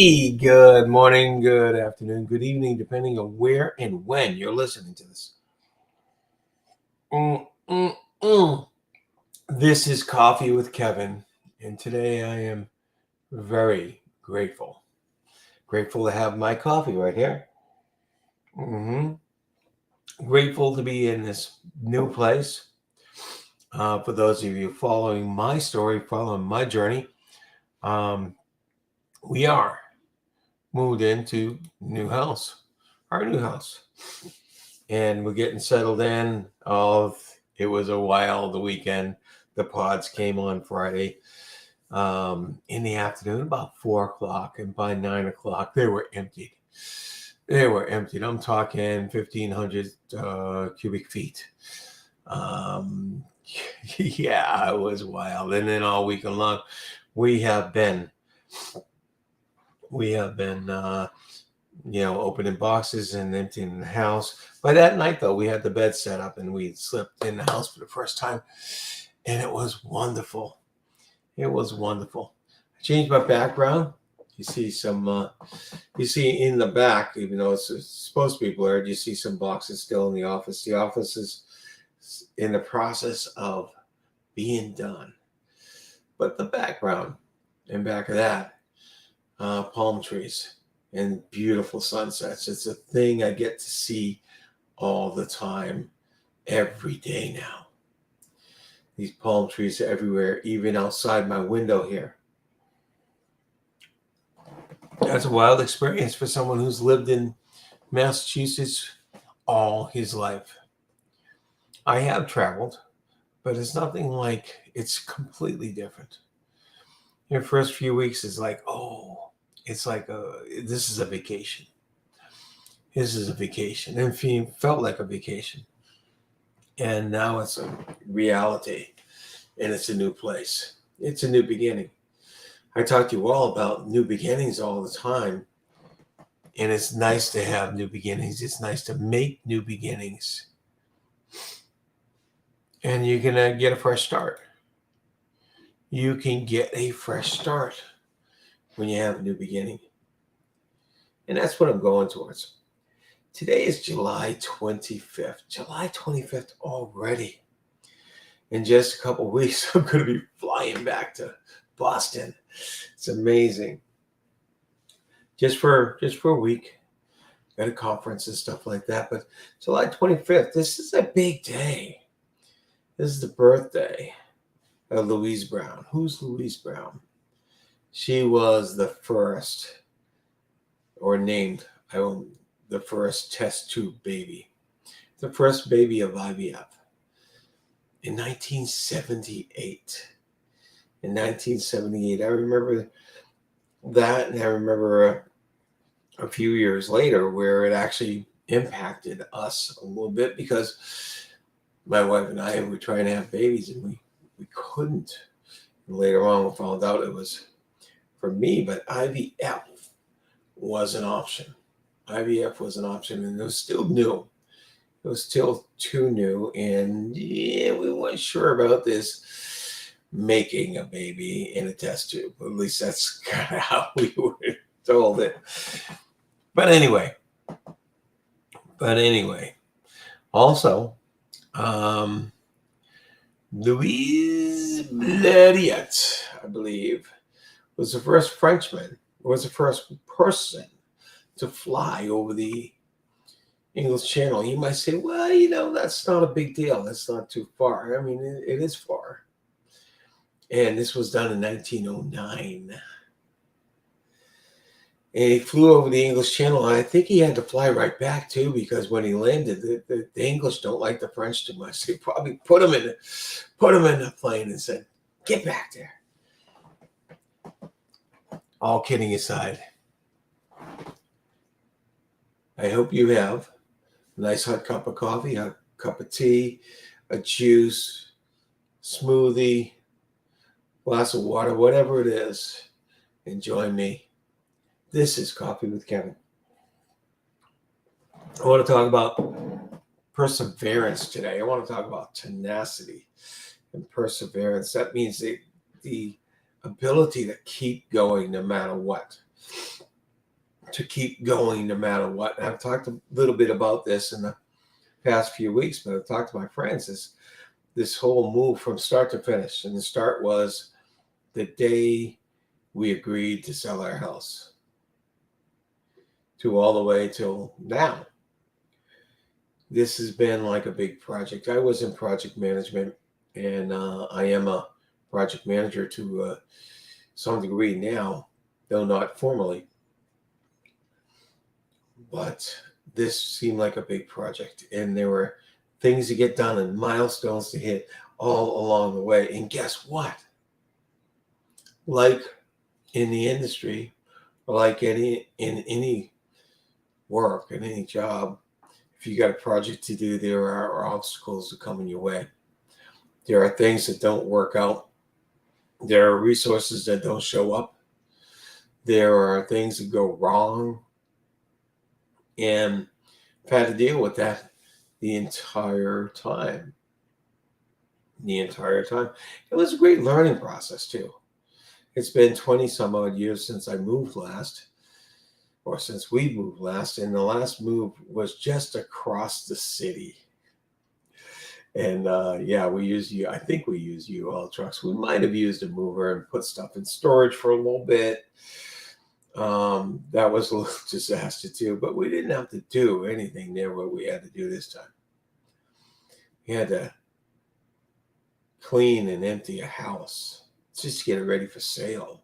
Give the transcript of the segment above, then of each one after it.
Hey, good morning, good afternoon, good evening, depending on where and when you're listening to this. Mm, mm, mm. This is Coffee with Kevin, and today I am very grateful. Grateful to have my coffee right here. hmm Grateful to be in this new place. For those of you following my story, following my journey, um, we are moved into our new house. And we're getting settled in. It was a wild weekend. The pods came on Friday in the afternoon, about 4 o'clock, and by 9 o'clock they were emptied. They were emptied. I'm talking 1,500 cubic feet. Yeah, it was wild. And then all weekend long, we have been opening boxes and emptying the house. By that night, though, we had the bed set up and we slept in the house for the first time, and it was wonderful. It was wonderful. I changed my background. You see you see in the back, even though it's supposed to be blurred, you see some boxes still in the office. The office is in the process of being done. But the background, and back of that, palm trees and beautiful sunsets. It's a thing I get to see all the time, every day now. These palm trees are everywhere, even outside my window here. That's a wild experience for someone who's lived in Massachusetts all his life. I have traveled, but it's completely different. Your first few weeks is like, this is a vacation. This is a vacation. And felt like a vacation. And now it's a reality, and it's a new place. It's a new beginning. I talk to you all about new beginnings all the time, and it's nice to have new beginnings. It's nice to make new beginnings, and you're going to get a fresh start. You can get a fresh start when you have a new beginning, and that's what I'm going towards. Today is July 25th. July 25th already. In just a couple of weeks, I'm going to be flying back to Boston. It's amazing. Just for a week, at a conference and stuff like that. But July 25th, this is a big day. This is the birthday of Louise Brown. Who's Louise Brown? She was the first, or named, the first test tube baby, the first baby of IVF in 1978. In 1978, I remember that, and I remember a few years later where it actually impacted us a little bit, because my wife and I were trying to have babies and we couldn't. And later on, we found out it was for me, but IVF was an option. IVF was an option, and it was still new. It was still too new, and yeah, we weren't sure about this making a baby in a test tube. At least that's kind of how we were told it. But anyway, also, Louise Blériot, I believe, was the first person to fly over the English Channel. You might say, well, that's not a big deal. That's not too far. I mean, it is far. And this was done in 1909. And he flew over the English Channel. And I think he had to fly right back, too, because when he landed, the English don't like the French too much. They probably put him in the plane and said, get back there. All kidding aside, I hope you have a nice hot cup of coffee, a cup of tea, a juice, smoothie, glass of water, whatever it is, and join me. This is Coffee with Kevin. I want to talk about perseverance today. I want to talk about tenacity and perseverance. That means the ability to keep going no matter what. to keep going no matter what. And I've talked a little bit about this in the past few weeks, but I've talked to my friends. This whole move from start to finish. And the start was the day we agreed to sell our house to all the way till now. This has been like a big project. I was in project management, and I am a project manager to some degree now, though not formally. But this seemed like a big project, and there were things to get done and milestones to hit all along the way. And guess what? Like in the industry, or like in any work, in any job, if you got a project to do, there are obstacles that come in your way. There are things that don't work out. There are resources that don't show up. There are things that go wrong. And I've had to deal with that the entire time. It was a great learning process, too. It's been 20 some odd years since I moved last, or since we moved last. And the last move was just across the city. And I think we used U-Haul trucks. We might have used a mover and put stuff in storage for a little bit. That was a little disaster too, but we didn't have to do anything near what we had to do this time. We had to clean and empty a house just to get it ready for sale.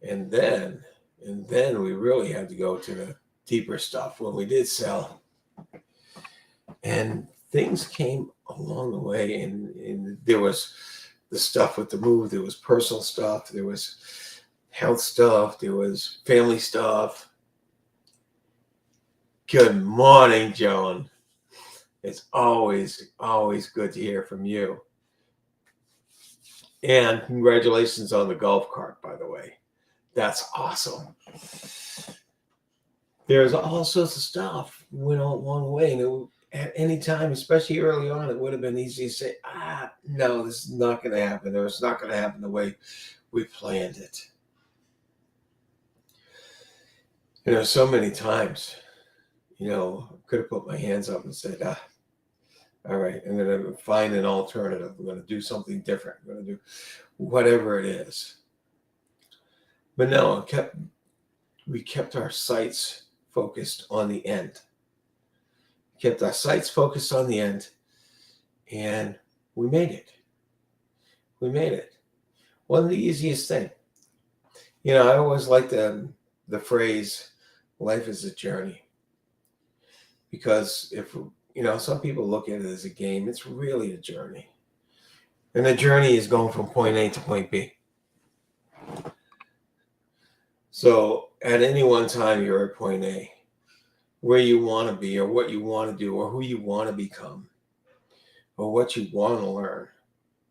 And then we really had to go to the deeper stuff when we did sell. And things came along the way, and there was the stuff with the move, there was personal stuff, there was health stuff, there was family stuff. Good morning, Joan. It's always good to hear from you. And congratulations on the golf cart, by the way. That's awesome. There's all sorts of stuff went on along the way. And at any time, especially early on, it would have been easy to say, no, this is not going to happen. Or it's not going to happen the way we planned it. So many times, I could have put my hands up and said, all right, I'm going to find an alternative. I'm going to do something different. I'm going to do whatever it is. But no, we kept our sights focused on the end. Kept our sights focused on the end, and we made it. One of the easiest thing. I always like the phrase, life is a journey. Because if, some people look at it as a game, it's really a journey. And the journey is going from point A to point B. So at any one time, you're at point A, where you want to be, or what you want to do, or who you want to become, or what you want to learn,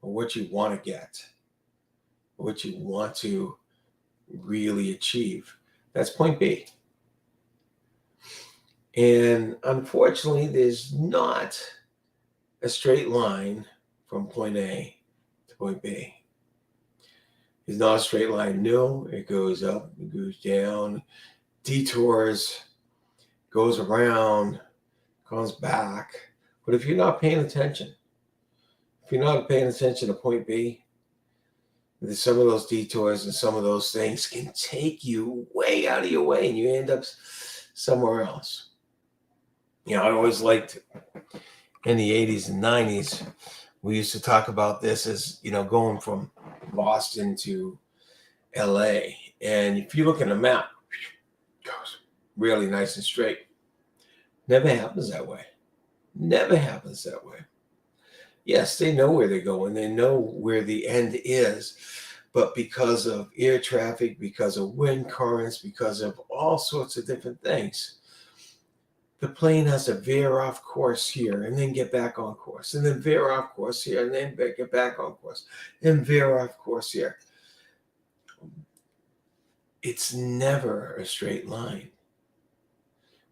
or what you want to get, or what you want to really achieve. That's point B. And unfortunately, there's not a straight line from point A to point B. It's not a straight line. No, it goes up, it goes down, detours, goes around, comes back. But if you're not paying attention, to point B, some of those detours and some of those things can take you way out of your way, and you end up somewhere else. I always liked in the 80s and 90s, we used to talk about this as, going from Boston to LA. And if you look at a map, it goes really nice and straight. Never happens that way. Yes, they know where they're going. They know where the end is. But because of air traffic, because of wind currents, because of all sorts of different things, the plane has to veer off course here and then get back on course, and then veer off course here and then get back on course and veer off course here. It's never a straight line.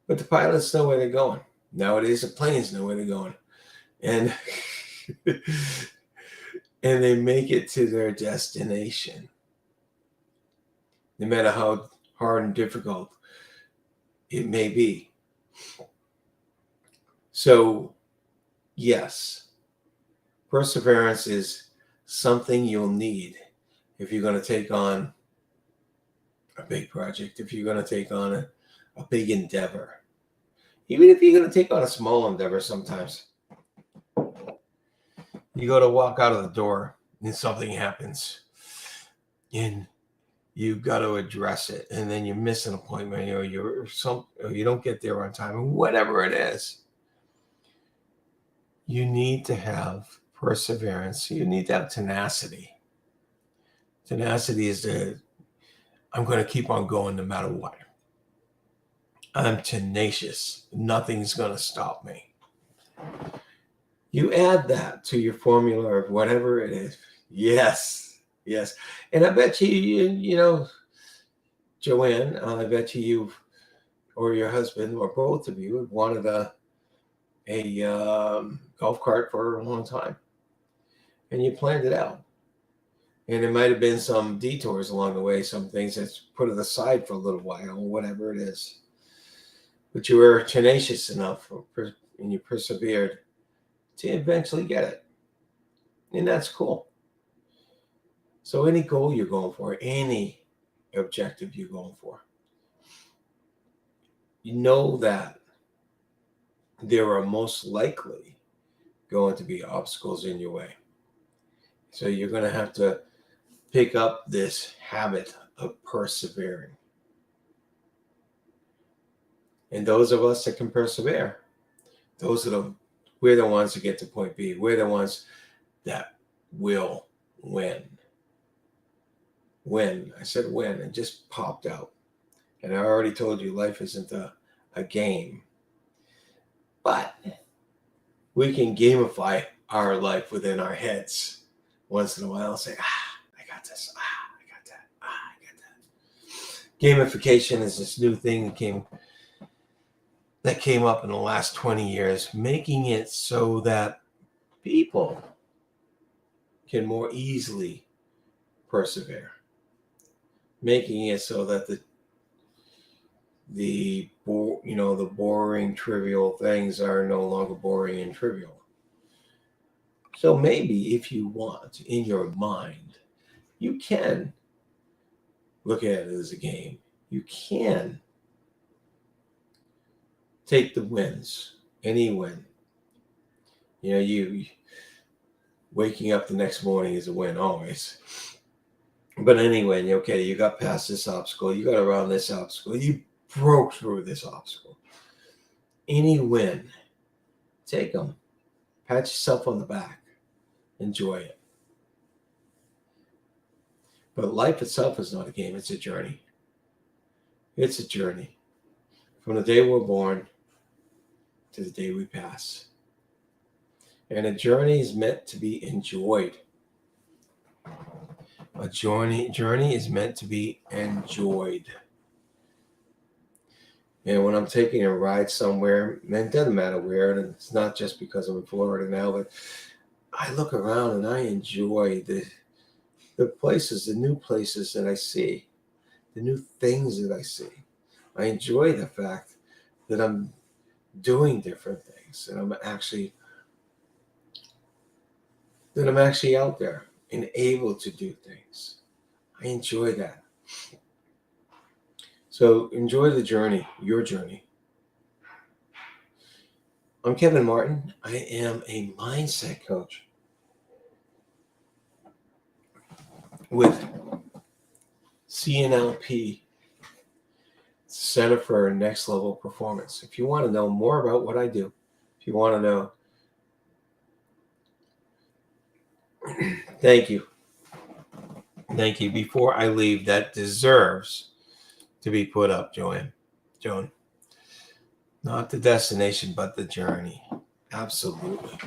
But the pilots know where they're going. Nowadays, the planes know where they're going. And they make it to their destination. No matter how hard and difficult it may be. So, yes, perseverance is something you'll need if you're going to take on a big project, if you're going to take on a big endeavor, even if you're going to take on a small endeavor sometimes. You go to walk out of the door and something happens and you've got to address it, and then you miss an appointment or you don't get there on time, or whatever it is. You need to have perseverance. You need to have tenacity. Tenacity is I'm going to keep on going no matter what. I'm tenacious. Nothing's going to stop me. You add that to your formula of whatever it is. Yes. And I bet you know, Joanne, I bet you or your husband or both of you have wanted a golf cart for a long time. And you planned it out. And there might have been some detours along the way, some things that's put it aside for a little while, whatever it is. But you were tenacious enough and you persevered to eventually get it. And that's cool. So any goal you're going for, any objective you're going for, you know that there are most likely going to be obstacles in your way. So you're going to have to pick up this habit of persevering. And those of us that can persevere, we're the ones that get to point B. We're the ones that will win. Win. I said win, and just popped out. And I already told you life isn't a game. But we can gamify our life within our heads once in a while and say, I got this. I got that. I got that. Gamification is this new thing that came up in the last 20 years, making it so that people can more easily persevere, making it so that the boring, trivial things are no longer boring and trivial. So maybe if you want, in your mind, you can look at it as a game. You can take the wins, any win. You know, you waking up the next morning is a win always. But anyway, okay, you got past this obstacle, you got around this obstacle, you broke through this obstacle. Any win, take them. Pat yourself on the back. Enjoy it. But life itself is not a game, it's a journey. It's a journey. From the day we're born to the day we pass. And a journey is meant to be enjoyed. A journey is meant to be enjoyed. And when I'm taking a ride somewhere, and it doesn't matter where, and it's not just because I'm in Florida now, but I look around and I enjoy the places, the new places that I see, the new things that I see. I enjoy the fact that I'm doing different things, and I'm actually out there and able to do things. I enjoy that. So enjoy the journey, your journey. I'm Kevin Martin. I am a mindset coach with CNLP, Center for Next Level Performance. If you want to know more about what I do, if you want to know, thank you. Before I leave, that deserves to be put up, Joan. Not the destination, but the journey. Absolutely.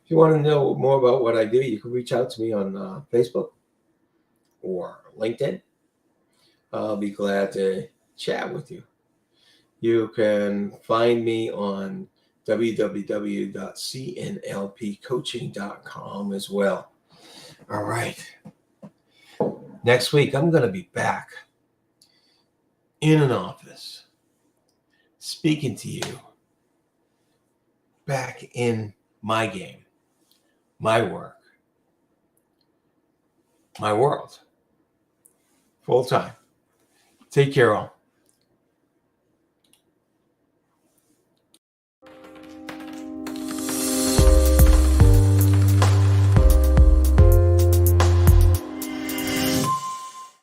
If you want to know more about what I do, you can reach out to me on Facebook or LinkedIn. I'll be glad to chat with you. You can find me on www.cnlpcoaching.com as well. All right. Next week, I'm going to be back in an office speaking to you, back in my game, my work, my world, full time. Take care, all.